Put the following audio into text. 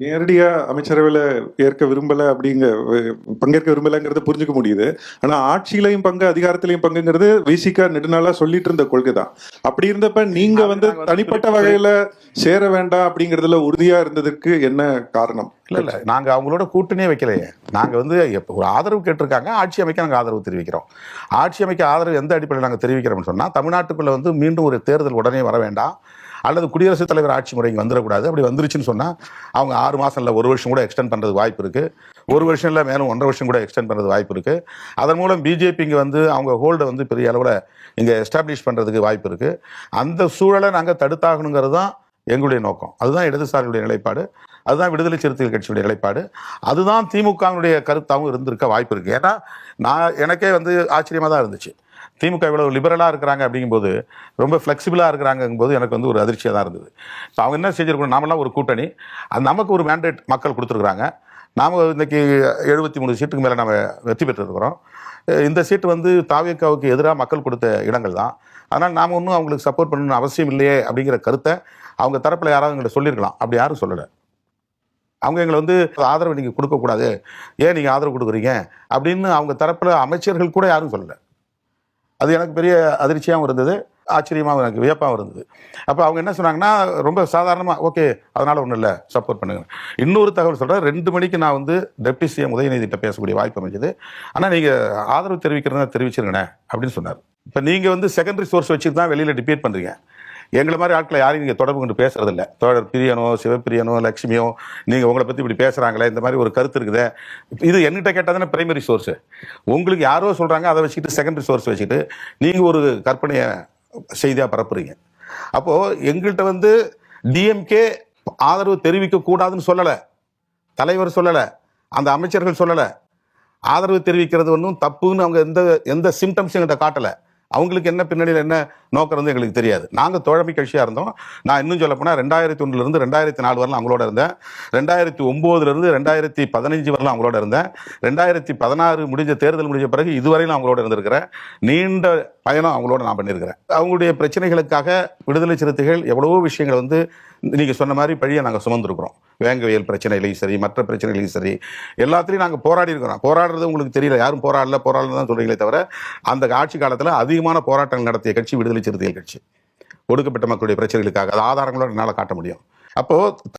நேரடியா அமைச்சரவையில ஏற்க விரும்பல பங்கேற்க விரும்பலங்கிறது புரிஞ்சுக்க முடியுது. ஆனா ஆட்சியிலையும் பங்கு, அதிகாரத்திலையும் பங்குங்கிறது விசிக நெடுநாளா சொல்லிட்டு இருந்த கொள்கைதான். அப்படி இருந்தப்ப நீங்க தனிப்பட்ட வகையில சேர வேண்டாம் அப்படிங்கறதுல உறுதியா இருந்ததுக்கு என்ன காரணம்? இல்ல நாங்க அவங்களோட கூட்டணியே வைக்கலையே. நாங்க ஒரு ஆதரவு கேட்டிருக்காங்க, ஆட்சி அமைக்க நாங்க ஆதரவு தெரிவிக்கிறோம். ஆட்சி அமைக்க ஆதரவு எந்த அடிப்படையில் நாங்க தெரிவிக்கிறோம்னு சொன்னா, தமிழ்நாட்டுக்குள்ள மீண்டும் ஒரு தேர்தல் உடனே வர வேண்டாம், அல்லது குடியரசுத் தலைவர் ஆட்சி முறைக்கு வந்துடக்கூடாது. அப்படி வந்துருச்சுன்னு சொன்னா அவங்க 6 மாசம் இல்லை 1 வருஷம் கூட எக்ஸ்டெண்ட் பண்றது வாய்ப்பு இருக்கு. 1 வருஷம் இல்லை மேலும் 1.5 வருஷம் கூட எக்ஸ்டெண்ட் பண்றது வாய்ப்பு இருக்கு. அதன் மூலம் பிஜேபி அவங்க ஹோல்டை பெரிய அளவில் இங்க எஸ்டாப்ளிஷ் பண்றதுக்கு வாய்ப்பு இருக்கு. அந்த சூழலை நாங்க தடுத்தாகணுங்கிறது தான் எங்களுடைய நோக்கம். அதுதான் இடதுசாரிகளுடைய நிலைப்பாடு, அதுதான் விடுதலை சிறுத்தைகள் கட்சியுடைய நிலைப்பாடு, அதுதான் திமுகவுடைய கருத்தாகவும் இருந்திருக்க வாய்ப்பு இருக்கு. ஏன்னா எனக்கே ஆச்சரியமா தான் இருந்துச்சு. திமுக இவ்வளவு லிபரலாக இருக்கிறாங்க அப்படிங்கும்போது, ரொம்ப ஃப்ளெக்சிபிளாக இருக்கிறாங்கும்போது எனக்கு ஒரு அதிர்ச்சியாக தான் இருந்தது. இப்போ அவங்க என்ன செஞ்சிருக்கணும், நாமெல்லாம் ஒரு கூட்டணி, நமக்கு ஒரு மேண்டேட் மக்கள் கொடுத்துருக்குறாங்க. நாம் இன்னைக்கு 73 சீட்டுக்கு மேலே நம்ம வெற்றி பெற்றிருக்கிறோம். இந்த சீட்டு தாவேக்காவுக்கு எதிராக மக்கள் கொடுத்த இடங்கள் தான். அதனால் நாம் ஒன்றும் அவங்களுக்கு சப்போர்ட் பண்ணணும்னு அவசியம் இல்லையே அப்படிங்கிற கருத்தை அவங்க தரப்பில் யாராவது எங்களை சொல்லியிருக்கலாம். அப்படி யாரும் சொல்லலை. அவங்க எங்களை ஆதரவு நீங்கள் கொடுக்கக்கூடாது, ஏன் நீங்கள் ஆதரவு கொடுக்குறீங்க அப்படின்னு அவங்க தரப்பில் அமைச்சர்கள் கூட யாரும் சொல்லலை. அது எனக்கு பெரிய அதிர்ச்சியாகவும் இருந்தது, ஆச்சரியமாகவும் எனக்கு வியப்பாகவும் இருந்தது. அப்போ அவங்க என்ன சொன்னாங்கன்னா, ரொம்ப சாதாரணமாக ஓகே அதனால் ஒன்றும் இல்லை சப்போர்ட் பண்ணுங்க. இன்னொரு தகவல் சொல்கிறேன், 2 மணிக்கு நான் டெப்டி சிஎம் உதயநிதிட்ட பேசக்கூடிய வாய்ப்பு அமைஞ்சது. ஆனால் நீங்கள் ஆதரவு தெரிவிக்கிறதா தெரிவிச்சிருங்கண்ணே அப்படின்னு சொன்னார். இப்போ நீங்கள் செகண்டரி சோர்ஸ் வச்சுட்டு தான் வெளியில் டிபேட் பண்ணுறீங்க. எங்களை மாதிரி ஆட்களை யாரையும் நீங்கள் தொடர்பு கொண்டு பேசுறதில்ல. தோழர் பிரியனோ, சிவப்பிரியனோ, லட்சுமியோ, நீங்கள் உங்களை பற்றி இப்படி பேசுகிறாங்களே, இந்த மாதிரி ஒரு கருத்து இருக்குது, இது என்கிட்ட கேட்டால் தானே பிரைமரி சோர்ஸு. உங்களுக்கு யாரோ சொல்கிறாங்க, அதை வச்சுக்கிட்டு செகண்டரி சோர்ஸ் வச்சுக்கிட்டு நீங்கள் ஒரு கற்பனையை செய்தியாக பரப்புறீங்க. அப்போது எங்கள்கிட்ட டிஎம்கே ஆதரவு தெரிவிக்கக்கூடாதுன்னு சொல்லலை, தலைவர் சொல்லலை, அந்த அமைச்சர்கள் சொல்லலை. ஆதரவு தெரிவிக்கிறது ஒன்றும் தப்புன்னு அவங்க எந்த சிம்டம்ஸும் எங்கள்கிட்ட காட்டலை. அவங்களுக்கு என்ன பின்னணியில் என்ன நோக்கம் எங்களுக்கு தெரியாது. நாங்கள் தோழமை கட்சியாக இருந்தோம். நான் இன்னும் சொல்ல போனால் 2001 2004 வரலாம் அவங்களோட இருந்தேன். 2009 2015 வரலாம் அவங்களோட இருந்தேன். 2016 தேர்தல் முடிஞ்ச பிறகு இதுவரையிலும் அவங்களோட இருந்திருக்கிறேன். நீண்ட பயணம் அவங்களோட நான் பண்ணியிருக்கிறேன். அவங்களுடைய பிரச்சனைகளுக்காக விடுதலை சிறுத்தைகள் எவ்வளவோ விஷயங்கள் நீங்கள் சொன்ன மாதிரி பழியை நாங்கள் சுமந்துருக்கிறோம். வேங்கவியல் பிரச்சனைகளையும் சரி, மற்ற பிரச்சனைகளையும் சரி, எல்லாத்துலேயும் நாங்கள் போராடி இருக்கிறோம். போராடுறது உங்களுக்கு தெரியல, யாரும் போராடல தான் சொல்றீங்களே தவிர, அந்த ஆட்சி காலத்தில் அதிகமான போராட்டங்கள் நடத்திய கட்சி விடுதலை சிறுத்தைகள் கட்சி. ஒடுக்கப்பட்ட மக்களுடைய பிரச்சனைகளுக்காக அது ஆதாரங்களோட என்னால் காட்ட முடியும். அப்போது